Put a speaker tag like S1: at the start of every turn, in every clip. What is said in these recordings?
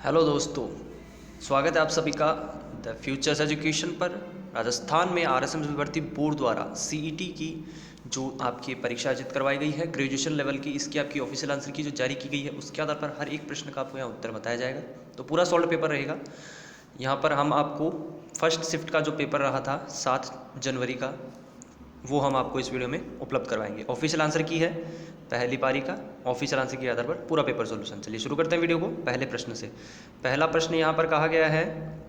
S1: Hello दोस्तों, स्वागत है आप सभी का द फ्यूचर्स एजुकेशन पर। राजस्थान में आरएसएम भर्ती बोर्ड द्वारा सीईटी की जो आपकी परीक्षा आयोजित करवाई गई है ग्रेजुएशन लेवल की, इसकी आपकी ऑफिशियल आंसर की जो जारी की गई है उसके आधार पर हर एक प्रश्न का आपको यहाँ उत्तर बताया जाएगा। तो पूरा सॉल्व पेपर रहेगा। यहाँ पर हम आपको फर्स्ट शिफ्ट का जो पेपर रहा था 7 जनवरी का, वो हम आपको इस वीडियो में उपलब्ध करवाएंगे। ऑफिशियल आंसर की है पहली पारी का, ऑफिशियल आंसर के आधार पर पूरा पेपर सॉल्यूशन। चलिए शुरू करते हैं वीडियो को पहले प्रश्न से। पहला प्रश्न यहाँ पर कहा गया है,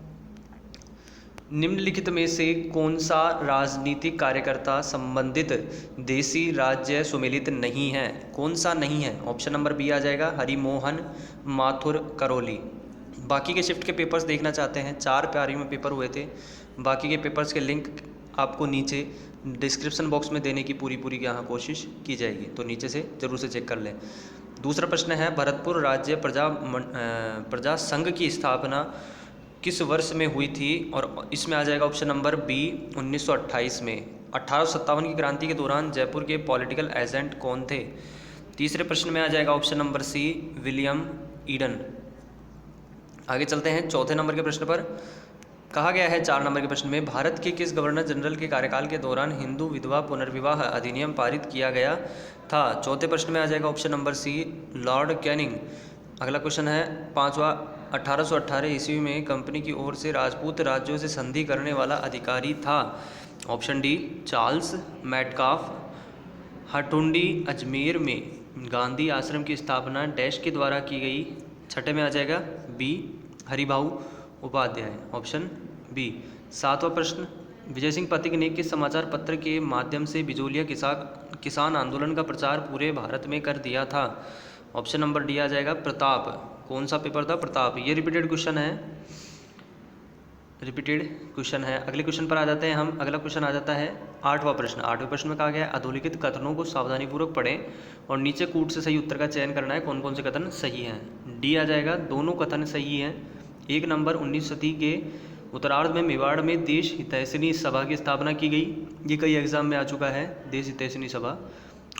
S1: निम्नलिखित में से कौन सा राजनीतिक कार्यकर्ता संबंधित देशी राज्य सुमेलित नहीं है? कौन सा नहीं है? ऑप्शन नंबर बी आ जाएगा हरिमोहन माथुर करौली। बाकी के शिफ्ट के पेपर्स देखना चाहते हैं, 4 पारी में पेपर हुए थे। बाकी के पेपर्स के लिंक आपको नीचे डिस्क्रिप्शन बॉक्स में देने की पूरी यहाँ कोशिश की जाएगी, तो नीचे से ज़रूर से चेक कर लें। दूसरा प्रश्न है, भरतपुर राज्य प्रजा संघ की स्थापना किस वर्ष में हुई थी? और इसमें आ जाएगा ऑप्शन नंबर बी 1928 में। 1857 की क्रांति के दौरान जयपुर के पॉलिटिकल एजेंट कौन थे? तीसरे प्रश्न में आ जाएगा option number C William Eden. आगे चलते हैं चौथे नंबर के प्रश्न पर। कहा गया है 4 नंबर के प्रश्न में, भारत के किस गवर्नर जनरल के कार्यकाल के दौरान हिंदू विधवा पुनर्विवाह अधिनियम पारित किया गया था? चौथे प्रश्न में आ जाएगा option number C Lord Canning. अगला क्वेश्चन है पांचवा, 1818 ईस्वी में कंपनी की ओर से राजपूत राज्यों से संधि करने वाला अधिकारी था? Option D Charles Metcalfe. Hatundi Ajmer में गांधी आश्रम की स्थापना डैश के द्वारा की गई? छठे में आ जाएगा B Haribhau Upadhyay, option B. सातवां प्रश्न, विजय सिंह पथिक ने किस समाचार पत्र के माध्यम से बिजोलिया किसान आंदोलन का प्रचार पूरे भारत में कर दिया था? ऑप्शन नंबर डी आ जाएगा प्रताप। कौन सा पेपर था? प्रताप। ये रिपीटेड क्वेश्चन है। अगले क्वेश्चन पर आ जाते हैं हम। अगला क्वेश्चन आ जाता है 8वां प्रश्न। 8वें प्रश्न में कहा गया है, अधोलिखित कथनों को सावधानीपूर्वक पढ़ें और नीचे कूट से सही उत्तर का चयन करना है। कौन कौन से कथन सही हैं? डी आ जाएगा दोनों कथन सही हैं। 1 नंबर 19 सदी के उत्तरार्ध में मेवाड़ में देश हितैषिणी सभा की स्थापना की गई। ये कई एग्जाम में आ चुका है, देश हितैषिणी सभा।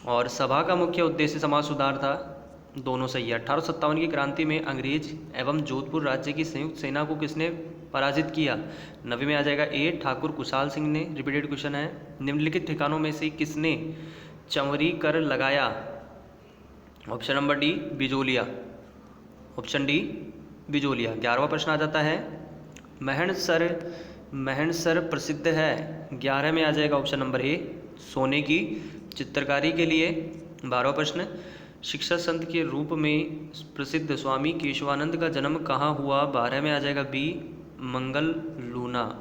S1: और सभा का मुख्य उद्देश्य समाज सुधार था। दोनों सही है। 1857 की क्रांति में अंग्रेज एवं जोधपुर राज्य की संयुक्त सेना को किसने पराजित किया? 9 में आ जाएगा ए ठाकुर कुशाल सिंह ने। रिपीटेड क्वेश्चन है, निम्नलिखित ठिकानों में से किसने चंवरी कर लगाया? Option number D Bijolia, option D Bijolia. 11वां प्रश्न आ जाता है, महणसर प्रसिद्ध है? 11 में आ जाएगा ऑप्शन नंबर ए सोने की चित्रकारी के लिए। 12वां प्रश्न, शिक्षा संत के रूप में प्रसिद्ध स्वामी केशवानंद का जन्म कहाँ हुआ? 12 में आ जाएगा बी मंगलूना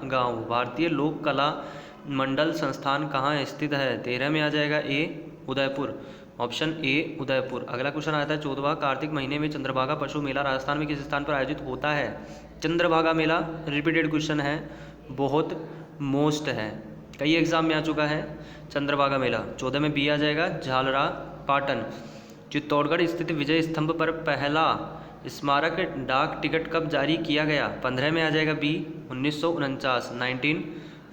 S1: गांव। भारतीय लोक कला मंडल संस्थान कहाँ स्थित है? 13 में आ जाएगा ए उदयपुर, ऑप्शन ए उदयपुर। अगला क्वेश्चन आता है 14वां, कार्तिक महीने में चंद्रभागा पशु मेला राजस्थान में किस स्थान पर आयोजित होता है? चंद्रभागा मेला रिपीटेड क्वेश्चन है, बहुत मोस्ट है, कई एग्जाम में आ चुका है चंद्रभागा मेला। 14 में बी आ जाएगा झालरा पाटन। चित्तौड़गढ़ स्थित विजय स्तंभ पर पहला स्मारक डाक टिकट कब जारी किया गया? 15 में आ जाएगा बी 1949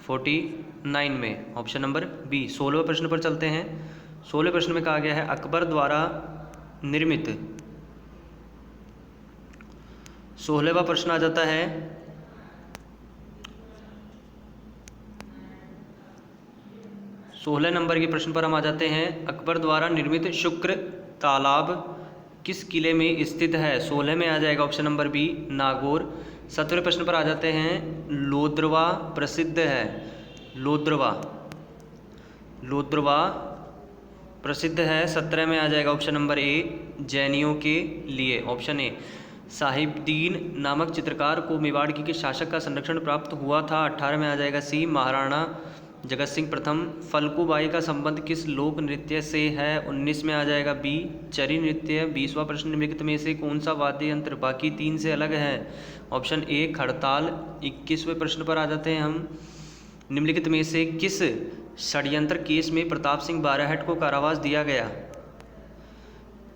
S1: 1949 में, ऑप्शन नंबर बी। 16वें प्रश्न पर चलते हैं। 16वें प्रश्न में कहा गया है, अकबर द्वारा निर्मित। 16वां प्रश्न आ जाता है, सोलह नंबर के प्रश्न पर हम आ जाते हैं। अकबर द्वारा निर्मित शुक्र तालाब किस किले में स्थित है? 16 में आ जाएगा ऑप्शन नंबर बी नागौर। 17वें प्रश्न पर आ जाते हैं, लोद्रवा प्रसिद्ध है? लोद्रवा प्रसिद्ध है। 17 में आ जाएगा ऑप्शन नंबर ए जैनियों के लिए, ऑप्शन ए। साहिबदीन नामक चित्रकार को मेवाड़ के शासक का संरक्षण प्राप्त हुआ था? 18 में आ जाएगा सी महाराणा जगत सिंह प्रथम। फल्गुबाई का संबंध किस लोक नृत्य से है? 19 में आ जाएगा बी चरी नृत्य। 20वां प्रश्न, निम्नलिखित में से कौन सा वाद्य यंत्र बाकी 3 से अलग है? Option A खड़ताल। 21वें प्रश्न पर आ जाते हैं हम, निम्नलिखित में से किस षड्यंत्र केस में प्रताप सिंह बारहट को कारावास दिया गया?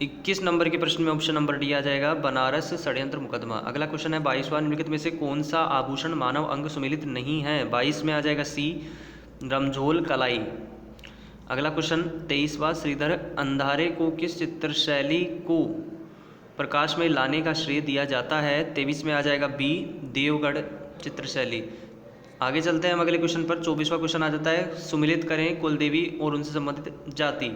S1: 21 नंबर के प्रश्न में ऑप्शन नंबर डी आ जाएगा बनारस षड्यंत्र मुकदमा। अगला क्वेश्चन है 22वां, निम्नलिखित में से कौन सा आभूषण मानव अंग सुमेलित नहीं है? 22 में आ जाएगा सी रमझोल कलाई। अगला क्वेश्चन 23वां, श्रीधर अंधारे को किस चित्रशैली को प्रकाश में लाने का श्रेय दिया जाता है? 23 में आ जाएगा बी, देवगढ़ चित्रशैली। आगे चलते हैं हम अगले क्वेश्चन पर। 24वां क्वेश्चन आ जाता है, सुमिलित करें कुल देवी और उनसे संबंधित जाति।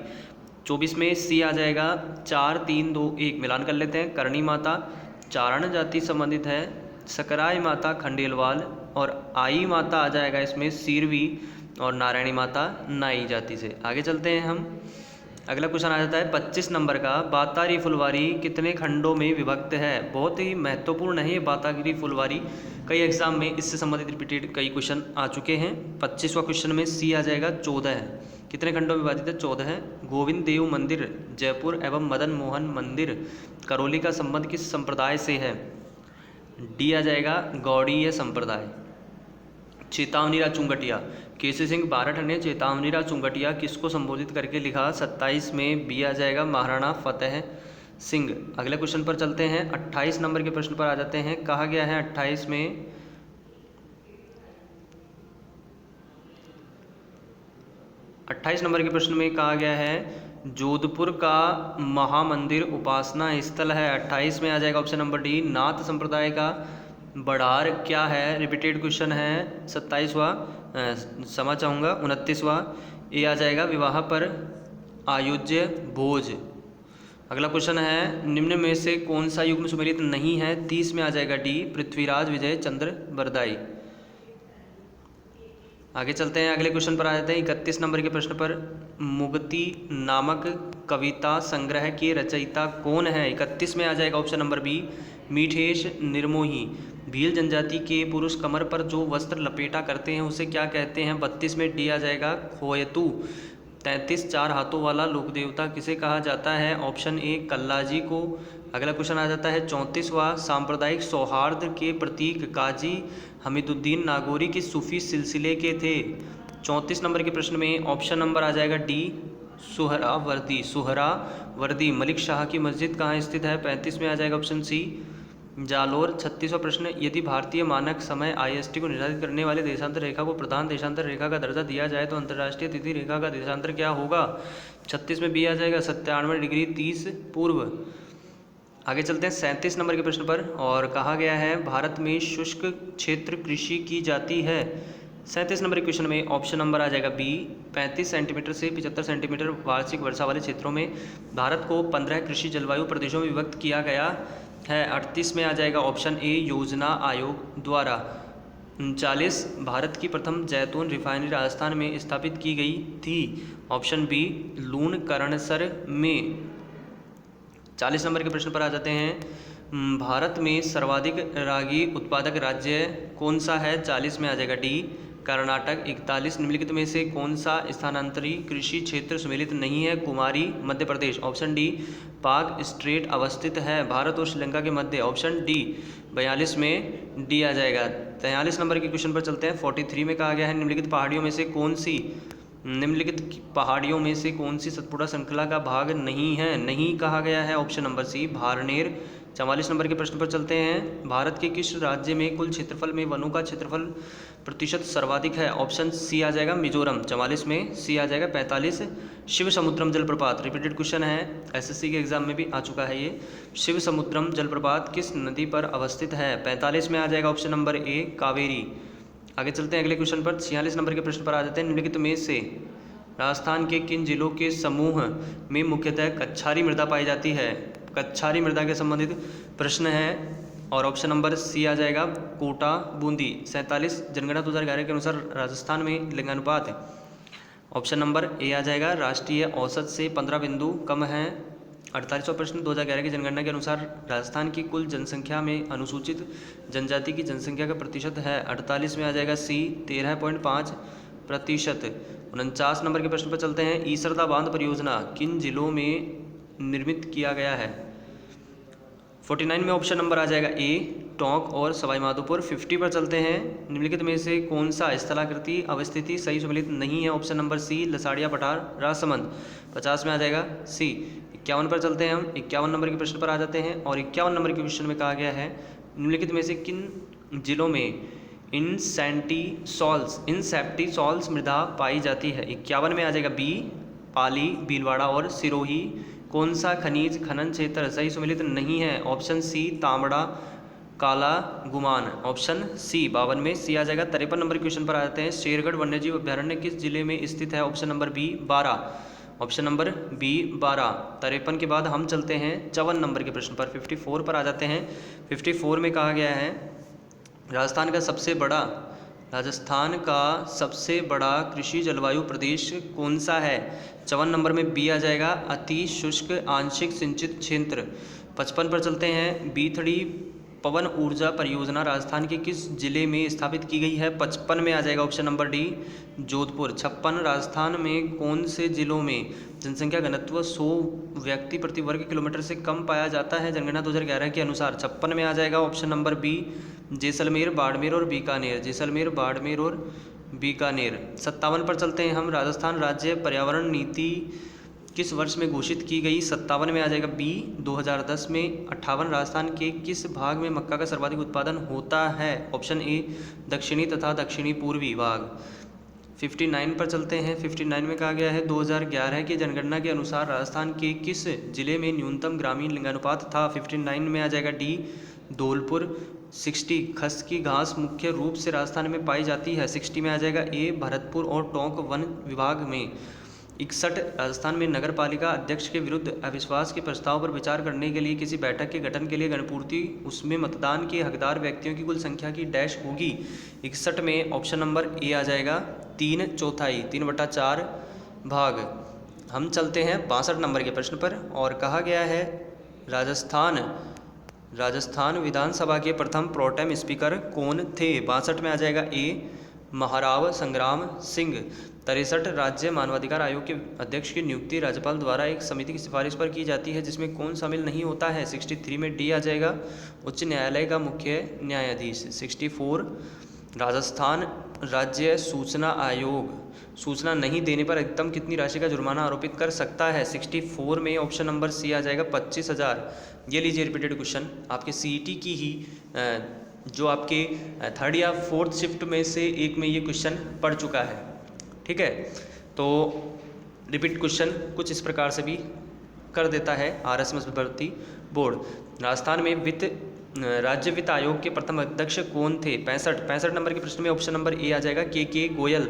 S1: 24 में सी आ जाएगा। 4 3 2 1 मिलान कर लेते हैं। करणी माता चारण जाति संबंधित है, सकराय माता खंडेलवाल, और आई माता आ जाएगा इसमें सीरवी, और नारायणी माता नाई जाति से। आगे चलते हैं हम। अगला क्वेश्चन आ जाता है 25 नंबर का, बातारी फुलवारी कितने खंडों में विभक्त है? बहुत ही महत्वपूर्ण है ये बातारी फुलवारी, कई एग्जाम में इससे संबंधित रिपीटेड कई क्वेश्चन आ चुके हैं। 25वां क्वेश्चन में सी आ जाएगा। 14 है। कितने खंडों में विभाजित है? 14 है। गोविंद देव मंदिर जयपुर एवं मदन मोहन मंदिर करौली का संबंध किस संप्रदाय से है? डी आ जाएगा, गौड़ीय संप्रदाय। चेतावनीराज चुंगटिया, केसी सिंह बारठ ने चेतावनीराज चुंगटिया किसको संबोधित करके लिखा? 27 में बी आ जाएगा, महाराणा फतेह सिंह। अगले क्वेश्चन पर चलते हैं। 28 नंबर के प्रश्न पर आ जाते हैं। कहा गया है 28 में, नंबर के प्रश्न में कहा गया है जोधपुर का महामंदिर उपासना स्थल है। 28 में आ जाएगा ऑप्शन नंबर डी, नाथ संप्रदाय का बड़ार क्या है? रिपीटेड क्वेश्चन है। 27वां क्षमा चाहूँगा 29वां ए आ जाएगा, विवाह पर आयोज्य भोज। अगला क्वेश्चन है, निम्न में से कौन सा युग्म सुमेलित नहीं है? 30 में आ जाएगा डी, पृथ्वीराज विजय चंद्र बरदाई। आगे चलते हैं, अगले क्वेश्चन पर आ जाते हैं 31 नंबर के प्रश्न पर। मुगती नामक कविता संग्रह के रचयिता कौन है? 31 में आ जाएगा option number B, Mithesh Nirmohi. Bhil जनजाति के पुरुष कमर पर जो वस्त्र लपेटा करते हैं उसे क्या कहते हैं? 32 में डी आ जाएगा, खोयतू। 33 चार हाथों वाला लोक देवता किसे कहा जाता है? ऑप्शन ए, कल्लाजी को। अगला क्वेश्चन आ जाता है 34वां, सांप्रदायिक सौहार्द के प्रतीक काजी हमीदुद्दीन नागौरी के सूफी सिलसिले के थे। 34 नंबर के प्रश्न में ऑप्शन नंबर आ जाएगा डी, सुहरावर्दी। मलिक शाह की मस्जिद कहाँ स्थित है? 35 में आ जाएगा ऑप्शन सी, जालोर। 36वां प्रश्न, यदि भारतीय मानक समय IST को निर्धारित करने वाले देशांतर रेखा को प्रधान देशांतर रेखा का दर्जा दिया जाए तो अंतर्राष्ट्रीय तिथि रेखा का देशांतर क्या होगा? 36 में बी आ जाएगा, 97 डिग्री 30 पूर्व। आगे चलते हैं 37 नंबर के प्रश्न पर, और कहा गया है भारत में शुष्क क्षेत्र कृषि की जाती है। 37 नंबर के क्वेश्चन में ऑप्शन नंबर आ जाएगा बी, 35 सेंटीमीटर से 75 सेंटीमीटर वार्षिक वर्षा वाले क्षेत्रों में भारत को 15 कृषि जलवायु प्रदेशों में विभक्त किया गया है। 38 में आ जाएगा ऑप्शन ए, योजना आयोग द्वारा। 39, भारत की प्रथम जैतून रिफाइनरी राजस्थान में स्थापित की गई थी। ऑप्शन बी, लूणकरणसर में। 40 नंबर के प्रश्न पर आ जाते हैं, भारत में सर्वाधिक रागी उत्पादक राज्य कौन सा है? 40 में आ जाएगा डी, कर्नाटक। 41, निम्नलिखित में से कौन सा स्थानांतरी कृषि क्षेत्र सुमेलित नहीं है? कुमारी मध्य प्रदेश। ऑप्शन डी, पाक स्ट्रेट अवस्थित है भारत और श्रीलंका के मध्य। ऑप्शन डी, 42 में डी आ जाएगा। 43 नंबर के क्वेश्चन पर चलते हैं। 43 में कहा गया है निम्नलिखित पहाड़ियों में से कौन सी सतपुड़ा श्रृंखला का भाग नहीं है? नहीं कहा गया है, ऑप्शन नंबर सी, भारनेर। 44 नंबर के प्रश्न पर चलते हैं, भारत के किस राज्य में कुल क्षेत्रफल में वनों का क्षेत्रफल प्रतिशत सर्वाधिक है? ऑप्शन सी आ जाएगा, मिजोरम। 44 में सी आ जाएगा। 45, शिव समुद्रम जलप्रपात। रिपीटेड क्वेश्चन है, SSC के एग्जाम में भी आ चुका है ये। शिव समुद्रम जलप्रपात किस नदी पर अवस्थित है? 45 में आ जाएगा ऑप्शन नंबर ए, कावेरी। आगे चलते हैं अगले क्वेश्चन पर। 46 नंबर के प्रश्न पर आ जाते हैं, निम्नलिखित में से राजस्थान के किन जिलों के समूह में मुख्यतः कच्छारी मृदा पाई जाती है? कच्छारी मृदा के संबंधित प्रश्न है, और ऑप्शन नंबर सी आ जाएगा, कोटा बूंदी। 47, जनगणना 2011 के अनुसार राजस्थान में लिंगानुपात है। ऑप्शन नंबर ए आ जाएगा, राष्ट्रीय औसत से 15 बिंदु कम है। 48वां प्रश्न, 2011 की जनगणना के अनुसार राजस्थान की कुल जनसंख्या में अनुसूचित जनजाति की जनसंख्या का प्रतिशत है? 48 में आ जाएगा सी, 13.5%। 49 नंबर के प्रश्न पर चलते हैं, ईसरदा बांध परियोजना किन जिलों में निर्मित किया गया है? 49 में ऑप्शन नंबर आ जाएगा ए, टोंक और सवाई माधोपुर। 50 पर चलते हैं, निम्नलिखित में से कौन सा स्थलाकृति अवस्थिति सही सम्मिलित नहीं है? ऑप्शन नंबर सी, लसाड़िया पठार राजसमंद। 50 में आ जाएगा सी। 51 पर चलते हैं हम, 51 नंबर के प्रश्न पर आ जाते हैं, और 51 नंबर के क्वेश्चन में कहा गया है निम्नलिखित में से किन जिलों में इंसेप्टी सॉल्स मृदा पाई जाती है? 51 में आ जाएगा बी, पाली, भीलवाड़ा और सिरोही। कौन सा खनिज खनन क्षेत्र सही सुमेलित नहीं है? ऑप्शन सी तांबड़ा काला गुमान, ऑप्शन सी 52 में सी आ जाएगा। 53 नंबर क्वेश्चन पर आते हैं। शेरगढ़ वन्यजीव अभ्यारण्य किस जिले में स्थित है? Option number B 12, option number B 12। 53 के बाद हम चलते हैं 54 नंबर के प्रश्न पर, 54 पर आ जाते हैं। 54 में कहा गया है राजस्थान का सबसे बड़ा कृषि जलवायु प्रदेश कौन सा है? 54 नंबर में बी आ जाएगा, अति शुष्क आंशिक सिंचित क्षेत्र। 55 पर चलते हैं। बीथड़ी पवन ऊर्जा परियोजना राजस्थान के किस जिले में स्थापित की गई है? 55 में आ जाएगा option number D Jodhpur. 56 Rajasthan में कौन से जिलों में जनसंख्या घनत्व 100 व्यक्ति प्रति वर्ग किलोमीटर से कम पाया जाता है जनगणना 2011 के अनुसार? 56 में आ जाएगा option number B Jaisalmer, Barmer और बीकानेर। जैसलमेर, बाड़मेर और बीकानेर। 57 पर चलते हैं हम। राजस्थान राज्य पर्यावरण नीति किस वर्ष में घोषित की गई? 57 में आ जाएगा बी 2010 में। 58 राजस्थान के किस भाग में मक्का का सर्वाधिक उत्पादन होता है? ऑप्शन ए दक्षिणी तथा दक्षिणी पूर्वी भाग। 59 पर चलते हैं। 59 में कहा गया है 2011 की जनगणना के अनुसार राजस्थान के किस जिले में न्यूनतम ग्रामीण लिंगानुपात था? 59 में आ जाएगा डी धौलपुर। 60 खस की घास मुख्य रूप से राजस्थान में पाई जाती है? 60 में आ जाएगा ए भरतपुर और टोंक वन विभाग में। 61 राजस्थान में नगर पालिका अध्यक्ष के विरुद्ध अविश्वास के प्रस्ताव पर विचार करने के लिए किसी बैठक के गठन के लिए गणपूर्ति उसमें मतदान के हकदार व्यक्तियों की कुल संख्या की डैश होगी? 61 में ऑप्शन नंबर ए आ जाएगा 3/4, 3/4 भाग। हम चलते हैं 62 नंबर के प्रश्न पर और कहा गया है राजस्थान विधानसभा के प्रथम प्रोटेम स्पीकर कौन थे? 62 में आ जाएगा ए महाराव संग्राम सिंह। 63 राज्य मानवाधिकार आयोग के अध्यक्ष की नियुक्ति राज्यपाल द्वारा एक समिति की सिफारिश पर की जाती है जिसमें कौन शामिल नहीं होता है? 63 में डी आ जाएगा उच्च न्यायालय का मुख्य न्यायाधीश। 64 राजस्थान राज्य सूचना आयोग सूचना नहीं देने पर अधिकतम कितनी राशि का जुर्माना आरोपित कर सकता है? 64 में ऑप्शन नंबर सी आ जाएगा 25,000। ये लीजिए रिपीटेड क्वेश्चन आपके सीईटी की ही जो आपके 3rd या 4th शिफ्ट में से एक में ये क्वेश्चन पढ़ चुका है। ठीक है, तो रिपीट क्वेश्चन कुछ इस प्रकार से भी कर देता है RSMS भर्ती बोर्ड। राजस्थान में राज्य वित्त आयोग के प्रथम अध्यक्ष कौन थे? 65 नंबर के प्रश्न में ऑप्शन नंबर ए आ जाएगा के गोयल।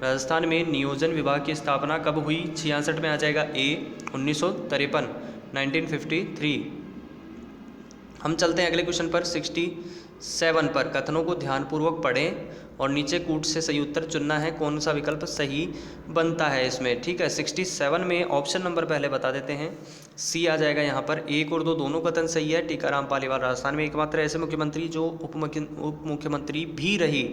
S1: राजस्थान में नियोजन विभाग की स्थापना कब हुई? 66 में आ जाएगा ए 1953, 1953। हम चलते हैं अगले क्वेश्चन पर 67 पर। कथनों को ध्यानपूर्वक पढ़ें और नीचे कूट से सही उत्तर चुनना है, कौन सा विकल्प सही बनता है इसमें। ठीक है, 67 में ऑप्शन नंबर पहले बता देते हैं, सी आ जाएगा यहाँ पर। 1 और 2 दोनों कथन सही है। टीकाराम पालीवाल राजस्थान में एकमात्र ऐसे मुख्यमंत्री जो उप मुख्यमंत्री भी रहे,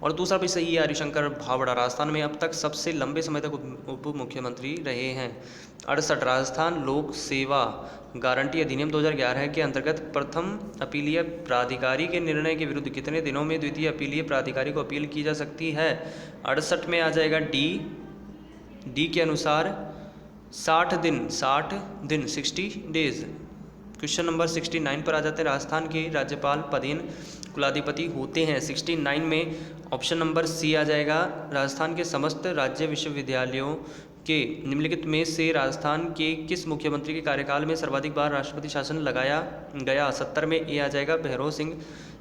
S1: और दूसरा भी सही है, हरिशंकर भावड़ा राजस्थान में अब तक सबसे लंबे समय तक उप मुख्यमंत्री रहे हैं। 68 राजस्थान लोक सेवा गारंटी अधिनियम 2011 के अंतर्गत प्रथम अपीलीय प्राधिकारी के निर्णय के विरुद्ध कितने दिनों में द्वितीय अपीलीय प्राधिकारी को अपील की जा सकती है? 68 में आ जाएगा डी के अनुसार 60 दिन 60 डेज। क्वेश्चन नंबर 69 पर आ जाते हैं। राजस्थान के राज्यपाल पदेन कुलाधिपति होते हैं? 69 में ऑप्शन नंबर सी आ जाएगा, राजस्थान के समस्त राज्य विश्वविद्यालयों के निम्नलिखित में से राजस्थान के किस मुख्यमंत्री के कार्यकाल में सर्वाधिक बार राष्ट्रपति शासन लगाया गया? 70 में ए आ जाएगा भैरव सिंह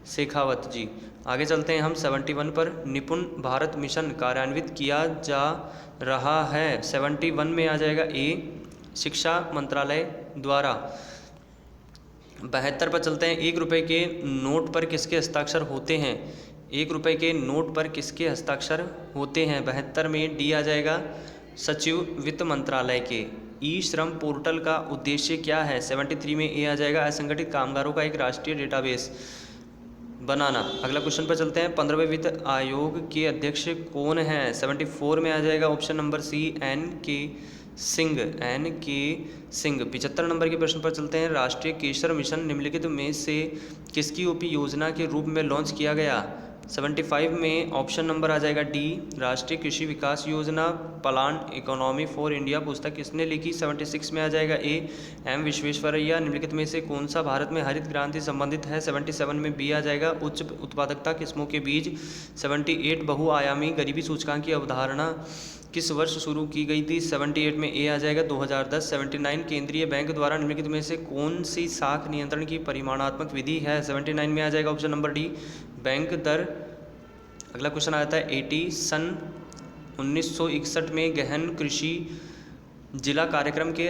S1: शेखावत जी। आगे चलते हैं हम 71 पर। निपुण भारत मिशन कार्यान्वित किया जा रहा है? 71 में आ जाएगा ए शिक्षा मंत्रालय द्वारा। 72 पर चलते हैं। 1 रुपये के नोट पर किसके हस्ताक्षर होते हैं? 1 रुपये के नोट पर किसके हस्ताक्षर होते हैं? 72 में डी आ जाएगा सचिव वित्त मंत्रालय के। ई श्रम पोर्टल का उद्देश्य क्या है? 73 में ए आ जाएगा असंगठित कामगारों का एक राष्ट्रीय डेटाबेस बनाना। अगला क्वेश्चन पर चलते हैं। 15वें वित्त आयोग के अध्यक्ष कौन हैं? 74 में आ जाएगा ऑप्शन नंबर सी एन के सिंह। 75 नंबर के प्रश्न पर चलते हैं। राष्ट्रीय केशर मिशन निम्नलिखित में से किसकी ओपी योजना के रूप में लॉन्च किया गया? 75 में ऑप्शन नंबर आ जाएगा डी राष्ट्रीय कृषि विकास योजना प्लान इकोनॉमी फॉर इंडिया पुस्तक किसने लिखी? 76 में आ जाएगा ए एम विश्वेश्वरैया। निम्नलिखित में से कौन सा भारत में हरित क्रांति संबंधित है? 77 में बी आ जाएगा उच्च उत्पादकता किस्मों के बीज। 78 बहुआयामी गरीबी सूचकांक की अवधारणा किस वर्ष शुरू की गई थी? 78 में ए आ जाएगा 2010। 79 केंद्रीय बैंक द्वारा निम्नलिखित में से कौन सी साख नियंत्रण की परिमाणात्मक विधि है? 79 में आ जाएगा ऑप्शन नंबर डी, बैंक दर। अगला क्वेश्चन आता है 80 सन 1961 में गहन कृषि जिला कार्यक्रम के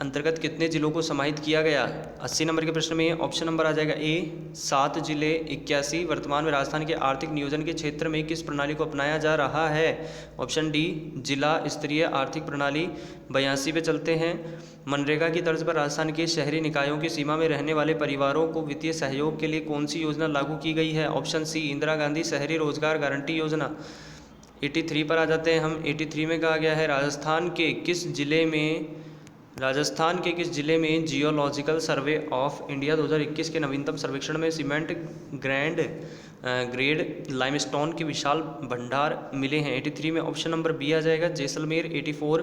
S1: अंतर्गत कितने जिलों को समाहित किया गया? 80 नंबर के प्रश्न में ऑप्शन नंबर आ जाएगा ए 7 जिले। 81 वर्तमान में राजस्थान के आर्थिक नियोजन के क्षेत्र में किस प्रणाली को अपनाया जा रहा है? ऑप्शन डी जिला स्तरीय आर्थिक प्रणाली। 82 पे चलते हैं, मनरेगा की तर्ज पर राजस्थान के शहरी निकायों की सीमा में रहने वाले परिवारों को वित्तीय सहयोग के लिए कौन सी योजना लागू की गई है? ऑप्शन सी इंदिरा गांधी शहरी रोजगार गारंटी योजना। 83 पर आ जाते हैं हम। 83 में कहा गया है राजस्थान के किस जिले में जियोलॉजिकल सर्वे ऑफ इंडिया 2021 के नवीनतम सर्वेक्षण में सीमेंट ग्रेड लाइमस्टोन के विशाल भंडार मिले हैं? 83 में ऑप्शन नंबर बी आ जाएगा जैसलमेर। 84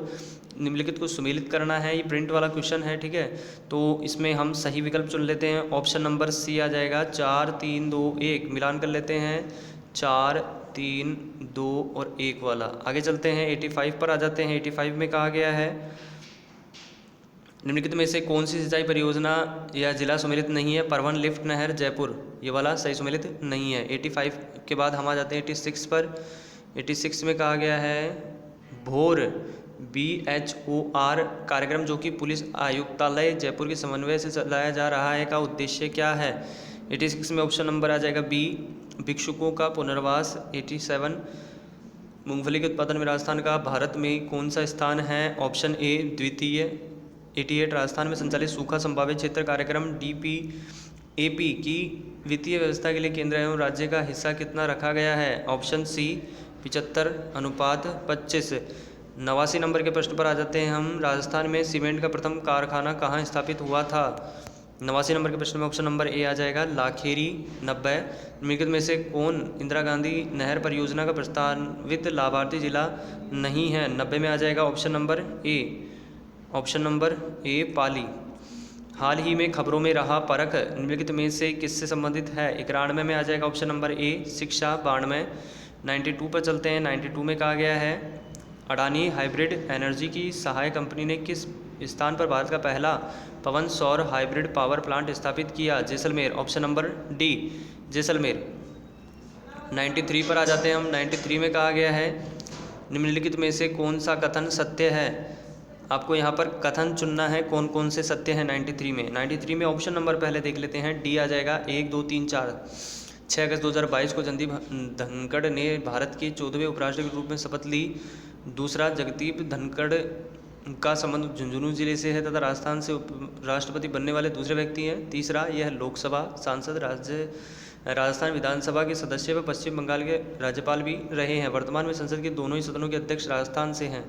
S1: निम्नलिखित को सुमेलित करना है, ये प्रिंट वाला क्वेश्चन है, ठीक है। तो इसमें हम सही विकल्प चुन लेते हैं, ऑप्शन नंबर सी आ जाएगा 4 3 2 1। मिलान कर लेते हैं 4 3 2 और 1 वाला। आगे चलते हैं 85 पर आ जाते हैं। 85 में कहा गया है निम्नलिखित में से कौन सी सिंचाई परियोजना या जिला सुमेलित नहीं है? परवन लिफ्ट नहर जयपुर, ये वाला सही सुमेलित नहीं है। 85 के बाद हम आ जाते हैं 86 पर। 86 में कहा गया है भोर BHOR कार्यक्रम जो कि पुलिस आयुक्तालय जयपुर के समन्वय से चलाया जा रहा है का उद्देश्य क्या है? 86 में ऑप्शन नंबर आ जाएगा बी भिक्षुकों का पुनर्वास। 87 मूंगफली के उत्पादन में राजस्थान का भारत में कौन सा स्थान है? ऑप्शन ए द्वितीय। 88 राजस्थान में संचालित सूखा संभावित क्षेत्र कार्यक्रम DPAP की वित्तीय व्यवस्था के लिए केंद्र एवं राज्य का हिस्सा कितना रखा गया है? Option C 75:25। 89 नंबर के प्रश्न पर आ जाते हैं हम। राजस्थान में सीमेंट का प्रथम कारखाना कहाँ स्थापित हुआ था? 89 नंबर के प्रश्न में ऑप्शन नंबर ए आ जाएगा लाखेरी। 90 निम्नलिखित में से कौन इंदिरा गांधी नहर परियोजना का प्रस्तावित लाभार्थी जिला नहीं है? 90 में आ जाएगा ऑप्शन नंबर ए पाली। हाल ही में खबरों में रहा परख निम्नलिखित में से किससे संबंधित है? 91 में आ जाएगा ऑप्शन नंबर ए शिक्षा। 92 92 पर चलते हैं। 92 में कहा गया है अडानी हाइब्रिड एनर्जी की सहायक कंपनी ने किस स्थान पर भारत का पहला पवन सौर हाइब्रिड पावर प्लांट स्थापित किया? Jaisalmer. Option number D Jaisalmer. 93 पर आ जाते हैं हम। 93 में कहा गया है निम्नलिखित में से कौन सा कथन सत्य है? आपको यहाँ पर कथन चुनना है कौन कौन से सत्य हैं 93 में। 93 में ऑप्शन नंबर पहले देख लेते हैं, डी आ जाएगा 1 2 3 4। 6 अगस्त 2022 को जगदीप धनखड़ ने भारत के 14वें उपराष्ट्रपति के रूप में शपथ ली। दूसरा, जगदीप धनखड़ का संबंध झुंझुनू जिले से है तथा राजस्थान से राष्ट्रपति बनने वाले दूसरे व्यक्ति हैं। तीसरा, यह लोकसभा सांसद राजस्थान विधानसभा के सदस्य व पश्चिम बंगाल के राज्यपाल भी रहे हैं। वर्तमान में संसद के दोनों ही सदनों के अध्यक्ष राजस्थान से हैं।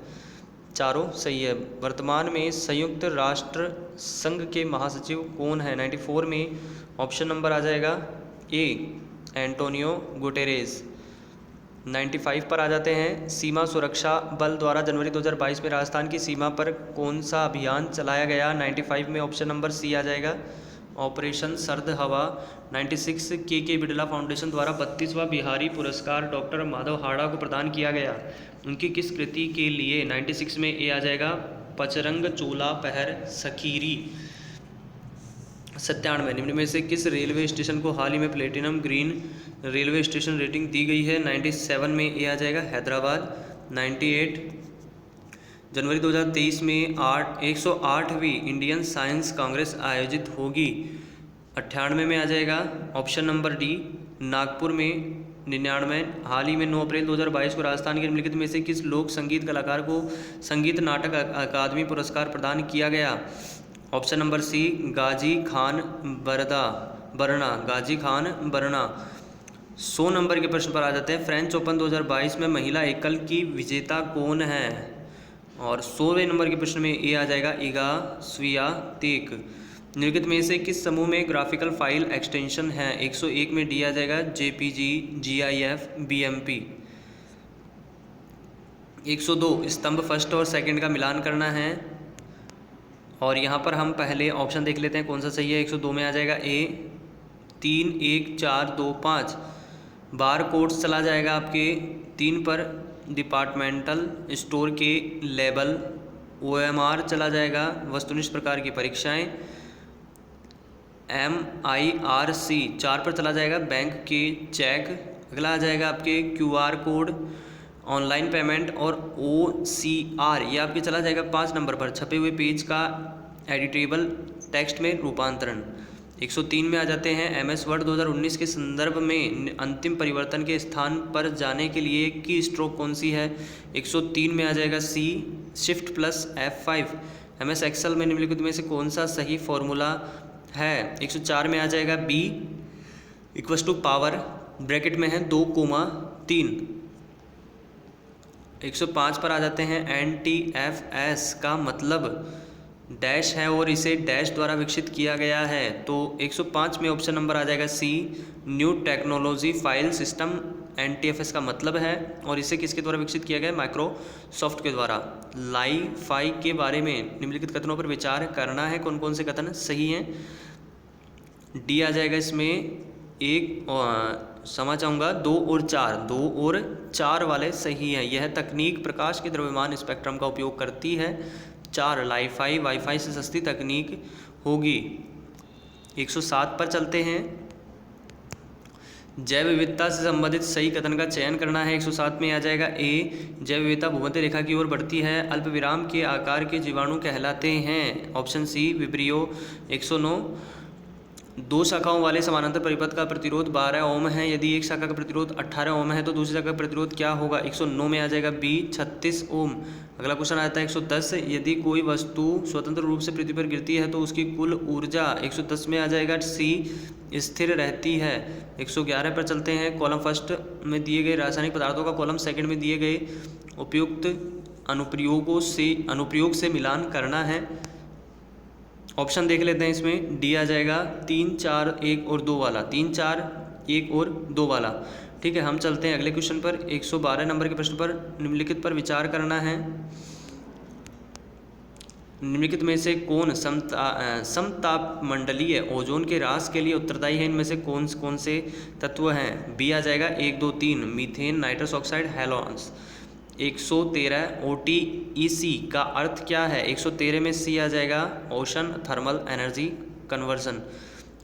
S1: चारों सही है। वर्तमान में संयुक्त राष्ट्र संघ के महासचिव कौन है? 94 में ऑप्शन नंबर आ जाएगा ए एंटोनियो गुटेरेस। 95 पर आ जाते हैं। सीमा सुरक्षा बल द्वारा जनवरी 2022 में राजस्थान की सीमा पर कौन सा अभियान चलाया गया? 95 में ऑप्शन नंबर सी आ जाएगा ऑपरेशन सर्द हवा। 96 के बिड़ला फाउंडेशन द्वारा 32वां बिहारी पुरस्कार डॉक्टर माधव हाड़ा को प्रदान किया गया। उनकी किस कृति के लिए? 96 में ए आ जाएगा पचरंग चोला पहर सखीरी। 97 निम्न में से किस रेलवे स्टेशन को हाल ही में platinum green railway station rating दी गई है? 97 में ए आ जाएगा हैदराबाद। 98 जनवरी 2023 में 108वीं इंडियन साइंस कांग्रेस आयोजित होगी। 98 में आ जाएगा ऑप्शन नंबर डी नागपुर में। 99 हाल ही में 9 अप्रैल 2022 को राजस्थान के निम्नलिखित में से किस लोक संगीत कलाकार को संगीत नाटक अकादमी पुरस्कार प्रदान किया गया? ऑप्शन नंबर सी गाजी खान बरना। गाजी खान बरना। 100 नंबर के प्रश्न पर आ जाते हैं। फ्रेंच ओपन 2022 में महिला एकल की विजेता कौन है? और 100वें नंबर के प्रश्न में ए आ जाएगा इगा स्वियातेक। निम्नलिखित में से किस समूह में ग्राफिकल फाइल एक्सटेंशन है? 101 में डी आ जाएगा JPG GIF BMP। 102 स्तंभ फर्स्ट और सेकंड का मिलान करना है और यहाँ पर हम पहले ऑप्शन देख लेते हैं कौन सा सही है। 102 में आ जाएगा ए 3 1 4 2 5। बार कोड्स चला जाएगा आपके 3 पर डिपार्टमेंटल स्टोर के लेबल, OMR चला जाएगा, वस्तुनिष्ठ प्रकार की परीक्षाएं, MIRC 4 पर चला जाएगा, बैंक के चेक। अगला आ जाएगा आपके QR कोड, ऑनलाइन पेमेंट, और OCR ये आपके चला जाएगा 5 नंबर पर, छपे हुए पेज का एडिटेबल टेक्स्ट में रूपांतरण। 103 में आ जाते हैं, MS वर्ड 2019 के संदर्भ में अंतिम परिवर्तन के स्थान पर जाने के लिए की स्ट्रोक कौन सी है? 103 में आ जाएगा C, shift plus F5। MS Excel में निम्नलिखित में से कौन सा सही फॉर्मूला है? 104 में आ जाएगा B equals to power, bracket में है 2,3। 105 पर आ जाते हैं, NTFS का मतलब डैश है और इसे डैश द्वारा विकसित किया गया है। तो 105 में ऑप्शन नंबर आ जाएगा C, new technology file system. NTFS का मतलब है और इसे किसके द्वारा विकसित किया गया? माइक्रोसॉफ्ट के द्वारा। लाइ-फाई के बारे में निम्नलिखित कथनों पर विचार करना है। कौन कौन से कथन सही हैं? D आ जाएगा इसमें। एक समझ आऊँगा 2 और 4, 2 और 4 वाले सही हैं। यह तकनीक प्रकाश के द्रव्यमान स्पेक्ट्रम का उपयोग करती है। 4 लाइ-फाई वाईफाई से सस्ती तकनीक होगी। 107 पर चलते हैं, जैव विविधता से संबंधित सही कथन का चयन करना है। 107 में आ जाएगा A, जैव विविधता भूमध्य रेखा की ओर बढ़ती है, अल्प विराम के आकार के जीवाणु कहलाते हैं। Option C vibrio. 109, 2 शाखाओं वाले समानांतर परिपथ का प्रतिरोध 12 ओम है, यदि एक शाखा का प्रतिरोध 18 ओम है तो दूसरी शाखा का प्रतिरोध क्या होगा? 109 में आ जाएगा B 36 ओम। अगला क्वेश्चन आता है 110, यदि कोई वस्तु स्वतंत्र रूप से पृथ्वी पर गिरती है तो उसकी कुल ऊर्जा 110 में आ जाएगा C स्थिर रहती है। 111 पर चलते हैं, कॉलम फर्स्ट में दिए गए रासायनिक पदार्थों का कॉलम सेकंड में दिए गए उपयुक्त अनुप्रयोग से मिलान करना है। ऑप्शन देख लेते हैं, इसमें D आ जाएगा 3, 4, 1 और 2 वाला, 3, 4, 1 और 2 वाला। ठीक है, हम चलते हैं अगले क्वेश्चन पर। 112 नंबर के प्रश्न पर निम्नलिखित पर विचार करना है। निम्नलिखित में से कौन समतापमंडलीय ओजोन के ह्रास के लिए उत्तरदायी है? इनमें से कौन कौन से तत्व हैं? B आ जाएगा 1, 2, 3 मीथेन, नाइट्रस ऑक्साइड, हैलोन्स। 113 OTEC का अर्थ क्या है? 113 में C आ जाएगा ओशन थर्मल एनर्जी कन्वर्जन।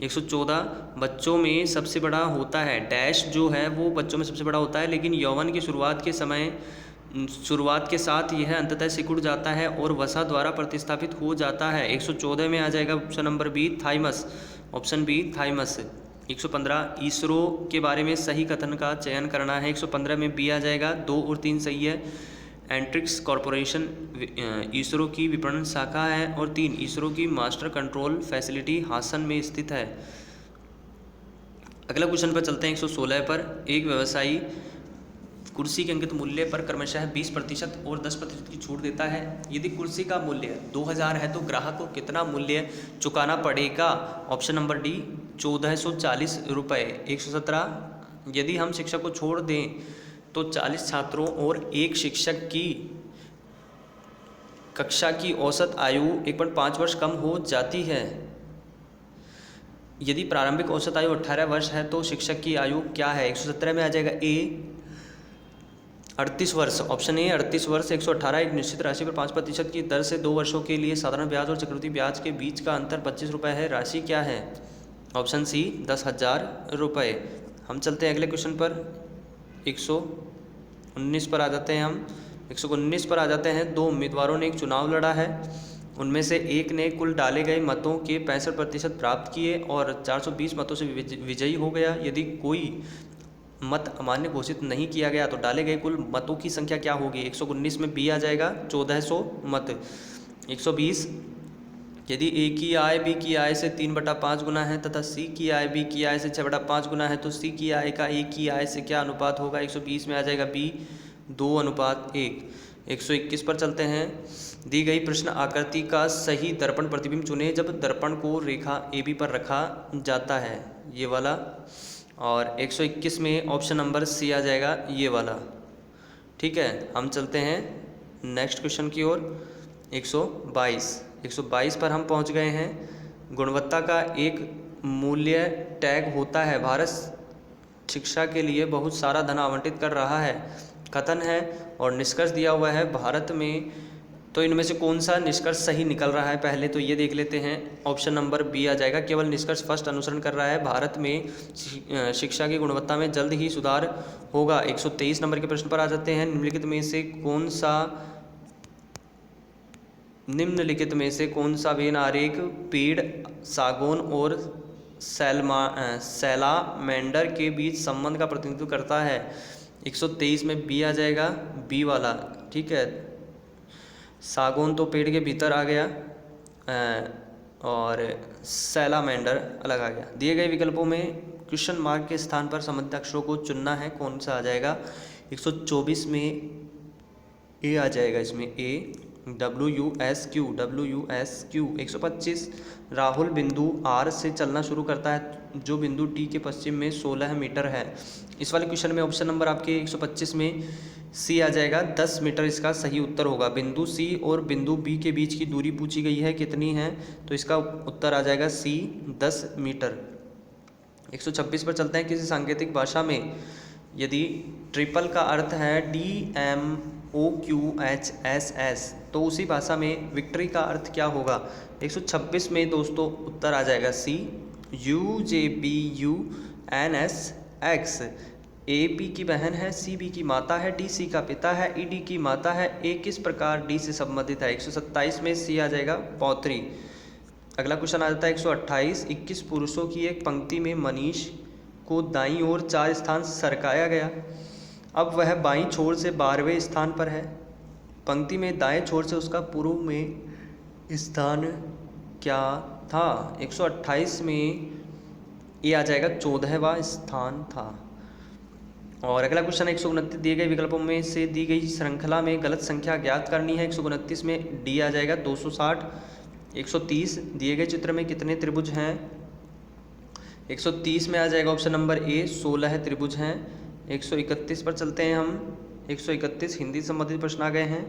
S1: 114 बच्चों में सबसे बड़ा होता है, डैश जो है वो बच्चों में सबसे बड़ा होता है, लेकिन यौवन की शुरुआत के साथ यह अंततः सिकुड़ जाता है और वसा द्वारा प्रतिस्थापित हो जाता है। 114 में आ जाएगा option number B thymus. Option B thymus. 115 ISRO के बारे में सही कथन का चयन करना है। 115 में B आ जाएगा, 2 और 3 सही है। एंट्रिक्स कॉरपोरेशन इसरो की विपणन शाखा है, और 3 इसरो की मास्टर कंट्रोल फैसिलिटी हासन में स्थित है। अगला क्वेश्चन पर चलते हैं 116 पर। एक व्यवसायी कुर्सी के अंकित मूल्य पर क्रमशः 20% और 10% की छूट देता है। यदि कुर्सी का मूल्य 2000 है तो ग्राहक को कितना मूल्य चुकाना पड़ेगा? ऑप्शन नंबर D 1440 रुपये। 117 यदि हम शिक्षक को छोड़ दें तो 40 छात्रों और एक शिक्षक की कक्षा की औसत आयु 1.5 वर्ष कम हो जाती है। यदि प्रारंभिक औसत आयु 18 वर्ष है तो शिक्षक की आयु क्या है? 117 में आ जाएगा A 38 वर्ष। ऑप्शन ए 38 वर्ष। 118 एक निश्चित राशि पर 5% की दर से 2 वर्षों के लिए साधारण ब्याज और चक्रवृद्धि ब्याज के बीच का अंतर 25 रुपये है, राशि क्या है? ऑप्शन C 10,000 रुपये। हम चलते हैं अगले क्वेश्चन पर। 119 पर आ जाते हैं हम। 119 पर आ जाते हैं। 2 उम्मीदवारों ने एक चुनाव लड़ा है, उनमें से एक ने कुल डाले गए मतों के 65% प्राप्त किए और 420 मतों से विजयी हो गया। यदि कोई मत अमान्य घोषित नहीं किया गया तो डाले गए कुल मतों की संख्या क्या होगी? 119 में B आ जाएगा 1400 मत। 120 यदि A की आय B की आय से 3/5 गुना है तथा C की आय B की आय से 6/5 गुना है तो C की आय का A की आय से क्या अनुपात होगा? 120 में आ जाएगा B 2:1। 121 पर चलते हैं। दी गई प्रश्न आकृति का सही दर्पण प्रतिबिंब चुनें जब दर्पण को रेखा AB पर रखा जाता है, ये वाला। और 121 में ऑप्शन नंबर C आ जाएगा, ये वाला। ठीक है, हम चलते हैं नेक्स्ट क्वेश्चन की ओर। 122 पर हम पहुंच गए हैं। गुणवत्ता का एक मूल्य टैग होता है। भारत शिक्षा के लिए बहुत सारा धन आवंटित कर रहा है, कथन है और निष्कर्ष दिया हुआ है भारत में, तो इनमें से कौन सा निष्कर्ष सही निकल रहा है पहले तो ये देख लेते हैं। ऑप्शन नंबर बी आ जाएगा, केवल निष्कर्ष फर्स्ट अनुसरण कर रहा है, भारत में शिक्षा की गुणवत्ता में जल्द ही सुधार होगा। 123 नंबर के प्रश्न पर आ जाते हैं। निम्नलिखित में से कौन सा वेन आरेख पेड़ सागौन और सैलामेंडर के बीच संबंध का प्रतिनिधित्व करता है? 123 में बी आ जाएगा, बी वाला, ठीक है। सागौन तो पेड़ के भीतर आ गया और सैलामेंडर अलग आ गया। दिए गए विकल्पों में क्वेश्चन मार्क के स्थान पर संबंधित अक्षरों को चुनना है, कौन सा आ जाएगा? 124 में ए आ जाएगा, इसमें ए, WUSQ 125 राहुल बिंदु आर से चलना शुरू करता है जो बिंदु डी के पश्चिम में 16 मीटर है। इस वाले क्वेश्चन में ऑप्शन नंबर आपके 125 में सी आ जाएगा, 10 मीटर इसका सही उत्तर होगा। बिंदु सी और बिंदु बी के बीच की दूरी पूछी गई है, कितनी है? तो इसका उत्तर आ जाएगा सी, 10 मीटर। 126 पर चलते हैं। किसी सांकेतिक भाषा में यदि ट्रिपल का अर्थ है DMOQHSS तो उसी भाषा में विक्ट्री का अर्थ क्या होगा? 126 में दोस्तों उत्तर आ जाएगा सी, UJBUNSX। AB की बहन है, CB की माता है, DC का पिता है, ED की माता है, A किस प्रकार D से संबंधित है? 127 में सी आ जाएगा, पौत्री। अगला क्वेश्चन आ जाता है 128। 21 पुरुषों की एक पंक्ति में मनीष को दाईं ओर 4 स्थान सरकाया गया, अब वह बाईं छोर से 12वें स्थान पर है। पंक्ति में दाएं छोर से उसका पूर्व में स्थान क्या था? 128 में ये आ जाएगा 14वां स्थान था। और अगला क्वेश्चन 129। दिए गए विकल्पों में से दी गई श्रृंखला में गलत संख्या ज्ञात करनी है। 129 में डी आ जाएगा, 260। 130 दिए गए चित्र में कितने त्रिभुज हैं? 130 में आ जाएगा ऑप्शन नंबर ए, 16 त्रिभुज हैं। 131 पर चलते हैं हम। 131 हिंदी संबंधित प्रश्न आ गए हैं।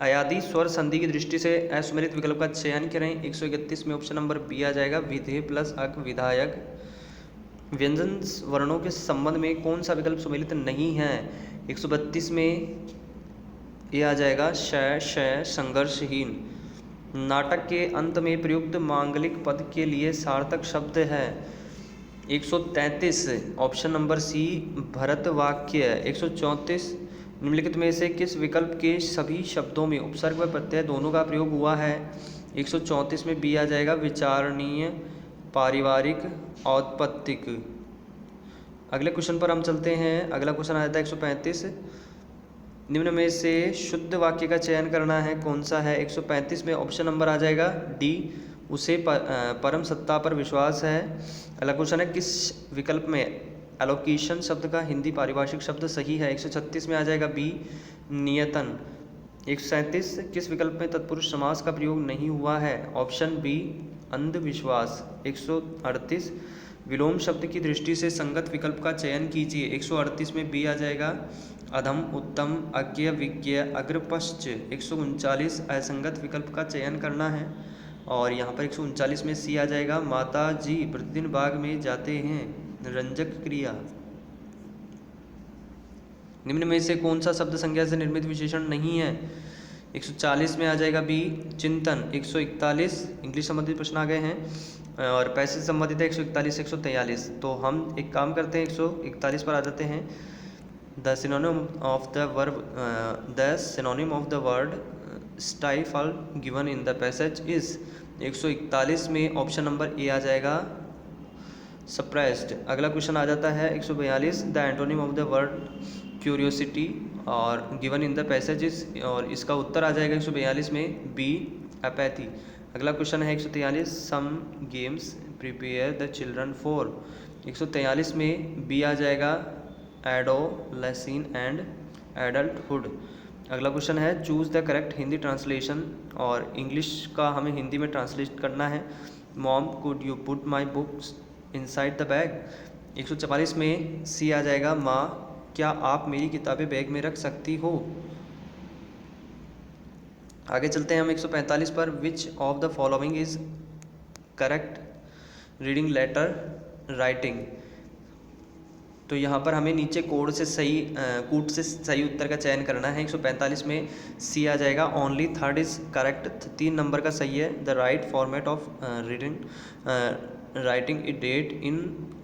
S1: अयादी स्वर संधि की दृष्टि से असुमेलित विकल्प का चयन करें। 131 में ऑप्शन नंबर बी आ जाएगा, विधेय प्लस अक विधायक। व्यंजन वर्णों के संबंध में कौन सा विकल्प सुमेलित नहीं है? 132 में ये आ जाएगा, शय शय संघर्षहीन। नाटक के अंत में प्रयुक्त मांगलिक पद के लिए सार्थक शब्द है। 133 ऑप्शन नंबर सी, भरत वाक्य। 134 निम्नलिखित में से किस विकल्प के सभी शब्दों में उपसर्ग व प्रत्यय दोनों का प्रयोग हुआ है? 134 में बी आ जाएगा, विचारणीय, पारिवारिक, औत्पत्तिक। अगले क्वेश्चन पर हम चलते हैं। अगला क्वेश्चन आ जाता है 135। निम्न में से शुद्ध वाक्य का चयन करना है, कौन सा है? 135 में ऑप्शन नंबर आ जाएगा डी, उसे परम सत्ता पर विश्वास है। अगला क्वेश्चन है, किस विकल्प में एलोकेशन शब्द का हिंदी पारिभाषिक शब्द सही है? 136 में आ जाएगा बी, नियतन। 137 किस विकल्प में तत्पुरुष समास का प्रयोग नहीं हुआ है? ऑप्शन बी, अंधविश्वास। 138 विलोम शब्द की दृष्टि से संगत विकल्प का चयन कीजिए। 138 में बी आ जाएगा, अधम, उत्तम, अज्ञ, विज्ञ, अग्रपश्च। 139 असंगत विकल्प का चयन करना है और यहाँ पर 139 में सी आ जाएगा, माता जी प्रतिदिन बाग में जाते हैं, रंजक क्रिया। निम्न में से कौन सा शब्द संज्ञा से निर्मित विशेषण नहीं है? 140 में आ जाएगा बी, चिंतन। 141 इंग्लिश संबंधित प्रश्न आ गए हैं और पैसे से संबंधित है 141 143। तो हम एक काम करते हैं, 141 पर आ जाते हैं। The synonym of the word stifle given in the passage is. 141 में ऑप्शन नंबर ए आ जाएगा, सप्रेस्ड। अगला क्वेश्चन आ जाता है 142, the antonym of the word curiosity और गिवन इन द पैसेजेस, और इसका उत्तर आ जाएगा 142 में बी, अपैथी। अगला क्वेश्चन है 143, some games prepare the children for. 143 में बी आ जाएगा, एडोलेसेंस एंड एडल्टहुड। अगला क्वेश्चन है, choose the correct Hindi translation, और इंग्लिश का हमें हिंदी में ट्रांसलेट करना है। Mom could you put my books inside the bag. 144 में सी आ जाएगा, माँ क्या आप मेरी किताबें बैग में रख सकती हो। आगे चलते हैं हम 145 पर। Which of the following is correct reading letter writing. तो यहाँ पर हमें नीचे कोड से सही कूट से सही उत्तर का चयन करना है। 145 में सी आ जाएगा। ओनली थर्ड इज करेक्ट, 3 नंबर का सही है। The right format of writing a date in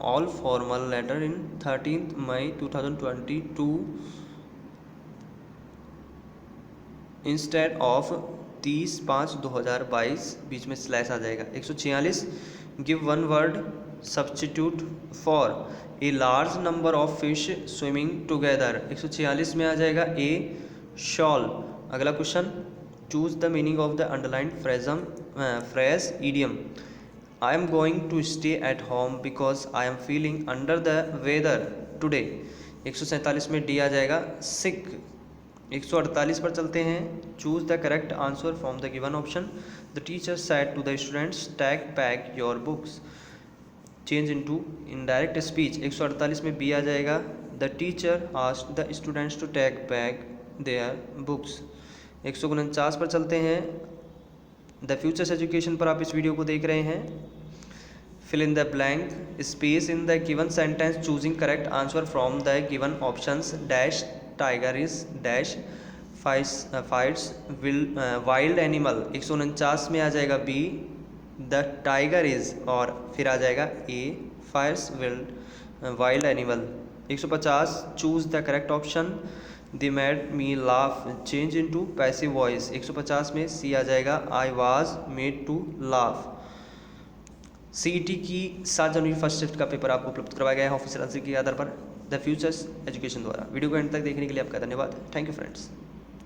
S1: all formal letter in 13 May 2022 instead of 30/5/2022, बीच में स्लैश आ जाएगा। 146 give one word substitute for a large number of fish swimming together. 146 में आ जाएगा ए शॉल। अगला question, choose the meaning of the underlined phrase idiom. I am going to stay at home because I am feeling under the weather today. 147 में D आ जाएगा सिक। 148 पर चलते हैं। Choose the correct answer from the given option. The teacher said to the students take back your books. Change into indirect speech. 148 में B आ जाएगा। The teacher asked the students to take back their books. 149 पर चलते हैं। The futures education पर आप इस video को देख रहे हैं। Fill in the blank space in the given sentence choosing correct answer from the given options. Dash tiger is dash fights wild animal. 149 में आ जाएगा बी द टाइगर इज, और फिर आ जाएगा A fierce wild animal. 150 choose the correct option. They made me laugh change into passive voice. 150 में C आ जाएगा I was made to laugh. CET की 7 जनवरी फर्स्ट शिफ्ट का पेपर आपको उपलब्ध करवाया गया है ऑफिशियल आंसर के आधार पर द फ्यूचर्स एजुकेशन द्वारा। वीडियो को एंड तक देखने के लिए आपका धन्यवाद। Thank you friends.